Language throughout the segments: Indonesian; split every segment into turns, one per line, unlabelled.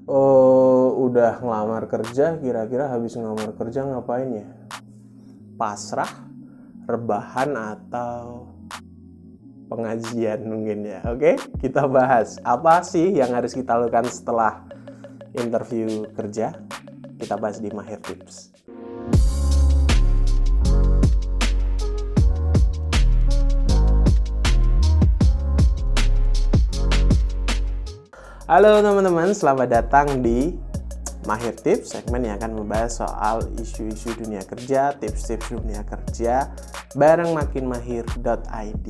Oh, udah ngelamar kerja, kira-kira habis ngelamar kerja ngapain ya? Pasrah, rebahan, atau pengajian mungkin ya. Oke, kita bahas apa sih yang harus kita lakukan setelah interview kerja. Kita bahas di Mahir Tips. Halo teman-teman, selamat datang di Mahir Tips, segmen yang akan membahas soal isu-isu dunia kerja, tips-tips dunia kerja bareng makinmahir.id.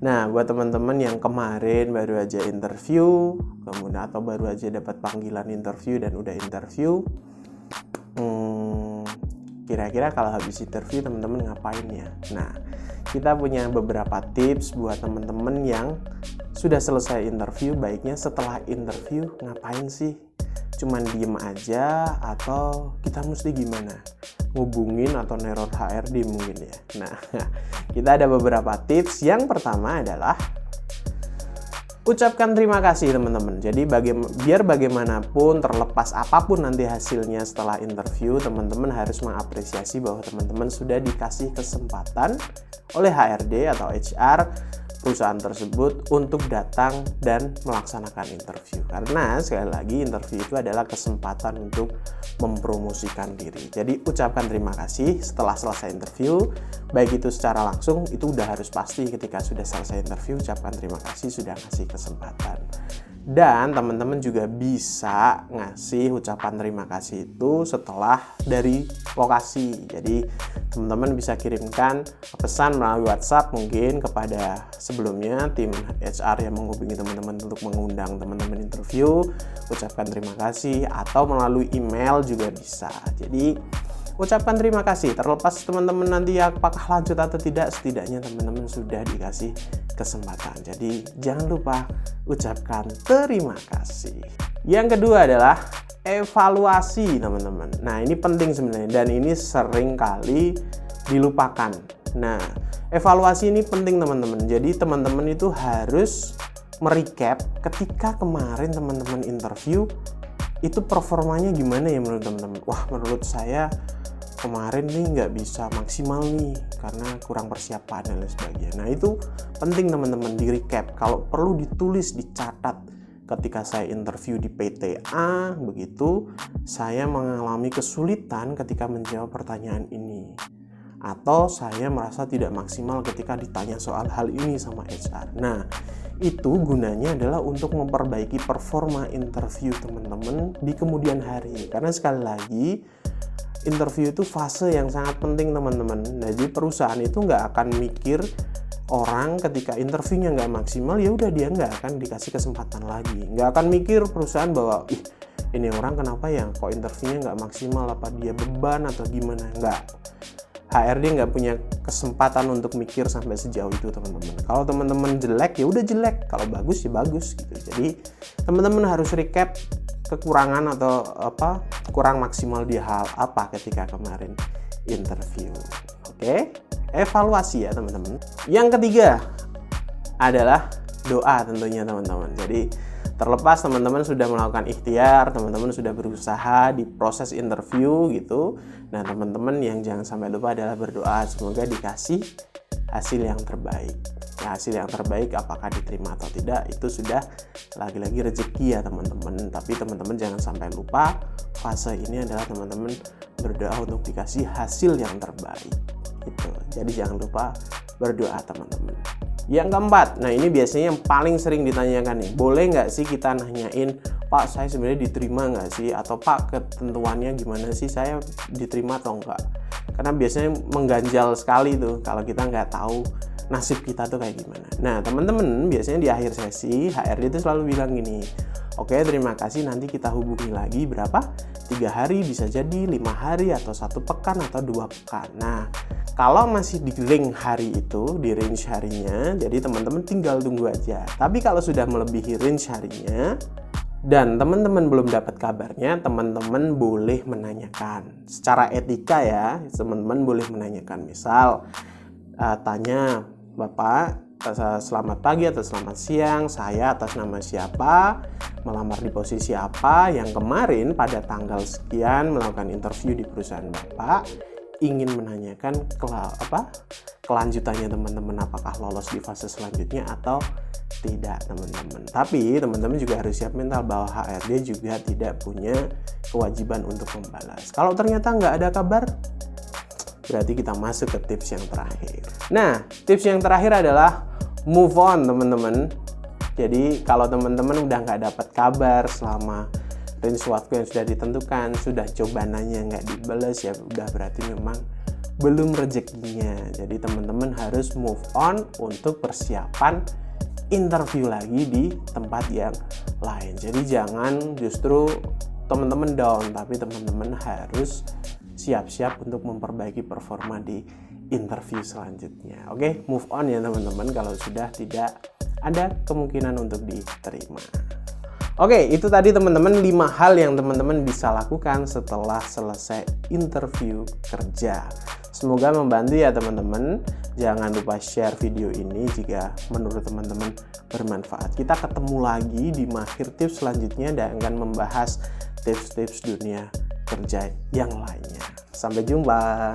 Nah, buat teman-teman yang kemarin baru aja interview, kemudian atau baru aja dapat panggilan interview dan udah interview, kira-kira kalau habis interview teman-teman ngapain ya? Nah, kita punya beberapa tips buat teman-teman yang sudah selesai interview. Baiknya setelah interview ngapain sih? Cuman diem aja atau kita mesti gimana? Ngubungin atau neror HRD mungkin ya. Nah, kita ada beberapa tips. Yang pertama adalah ucapkan terima kasih teman-teman. Jadi biar bagaimanapun, terlepas apapun nanti hasilnya setelah interview, teman-teman harus mengapresiasi bahwa teman-teman sudah dikasih kesempatan oleh HRD atau HR perusahaan tersebut untuk datang dan melaksanakan interview. Karena sekali lagi interview itu adalah kesempatan untuk mempromosikan diri. Jadi ucapkan terima kasih setelah selesai interview, baik itu secara langsung, itu udah harus pasti ketika sudah selesai interview, ucapkan terima kasih sudah ngasih kesempatan. Dan teman-teman juga bisa ngasih ucapan terima kasih itu setelah dari lokasi. Jadi teman-teman bisa kirimkan pesan melalui WhatsApp mungkin kepada sebelumnya tim HR yang menghubungi teman-teman untuk mengundang teman-teman interview, ucapkan terima kasih, atau melalui email juga bisa. Jadi ucapkan terima kasih, terlepas teman-teman nanti apakah lanjut atau tidak, setidaknya teman-teman sudah dikasih kesempatan. Jadi jangan lupa ucapkan terima kasih. Yang kedua adalah evaluasi teman-teman. Nah, ini penting sebenarnya dan ini sering kali dilupakan. Nah, evaluasi ini penting teman-teman. Jadi teman-teman itu harus merecap ketika kemarin teman-teman interview itu performanya gimana ya menurut teman-teman. Wah, menurut saya kemarin nih nggak bisa maksimal nih karena kurang persiapan dan lain sebagainya. Nah, itu penting teman-teman di recap. Kalau perlu ditulis, dicatat. Ketika saya interview di PTA, begitu saya mengalami kesulitan ketika menjawab pertanyaan ini, atau saya merasa tidak maksimal ketika ditanya soal hal ini sama HR. Nah, itu gunanya adalah untuk memperbaiki performa interview teman-teman di kemudian hari. Karena sekali lagi, interview itu fase yang sangat penting teman-teman. Jadi perusahaan itu nggak akan mikir orang ketika interviewnya nggak maksimal, ya udah dia nggak akan dikasih kesempatan lagi. Nggak akan mikir perusahaan bahwa ini orang kenapa ya kok interviewnya nggak maksimal, apa dia beban atau gimana. Nggak. HRD nggak punya kesempatan untuk mikir sampai sejauh itu teman-teman. Kalau teman-teman jelek ya udah jelek, kalau bagus ya bagus gitu. Jadi teman-teman harus recap kekurangan atau kurang maksimal di hal apa ketika kemarin interview. Oke, evaluasi ya teman-teman. Yang ketiga adalah doa tentunya teman-teman. Jadi terlepas teman-teman sudah melakukan ikhtiar, teman-teman sudah berusaha di proses interview gitu. Nah, teman-teman yang jangan sampai lupa adalah berdoa semoga dikasih hasil yang terbaik. Nah, hasil yang terbaik apakah diterima atau tidak itu sudah lagi-lagi rezeki ya teman-teman. Tapi teman-teman jangan sampai lupa fase ini adalah teman-teman berdoa untuk dikasih hasil yang terbaik. Gitu. Jadi jangan lupa berdoa teman-teman. Yang keempat, nah ini biasanya yang paling sering ditanyakan nih, boleh nggak sih kita nanyain, Pak saya sebenarnya diterima nggak sih, atau Pak ketentuannya gimana sih, saya diterima atau enggak. Karena biasanya mengganjal sekali tuh kalau kita nggak tahu nasib kita tuh kayak gimana. Nah teman-teman biasanya di akhir sesi HRD itu selalu bilang gini, oke terima kasih, nanti kita hubungi lagi berapa, 3 hari, bisa jadi 5 hari atau 1 pekan atau 2 pekan. Nah kalau masih di link hari itu, di range harinya, jadi teman-teman tinggal tunggu aja. Tapi kalau sudah melebihi range harinya dan teman-teman belum dapat kabarnya, teman-teman boleh menanyakan. Secara etika ya, teman-teman boleh menanyakan. Misal, tanya, Bapak, selamat pagi atau selamat siang, saya atas nama siapa, melamar di posisi apa, yang kemarin pada tanggal sekian melakukan interview di perusahaan Bapak, ingin menanyakan kelanjutannya teman-teman, apakah lolos di fase selanjutnya atau tidak teman-teman. Tapi teman-teman juga harus siap mental bahwa HRD juga tidak punya kewajiban untuk membalas. Kalau ternyata nggak ada kabar, berarti kita masuk ke tips yang terakhir. Nah, tips yang terakhir adalah move on teman-teman. Jadi kalau teman-teman udah nggak dapat kabar selama range waktu yang sudah ditentukan, sudah coba nanya nggak dibalas, ya udah berarti memang belum rezekinya. Jadi teman-teman harus move on untuk persiapan interview lagi di tempat yang lain. Jadi jangan justru teman-teman down, tapi teman-teman harus siap-siap untuk memperbaiki performa di interview selanjutnya. Oke, move on ya teman-teman kalau sudah tidak ada kemungkinan untuk diterima. Oke, itu tadi teman-teman 5 hal yang teman-teman bisa lakukan setelah selesai interview kerja. Semoga membantu ya teman-teman. Jangan lupa share video ini jika menurut teman-teman bermanfaat. Kita ketemu lagi di Mahir Tips selanjutnya dan akan membahas tips-tips dunia kerja yang lainnya. Sampai jumpa.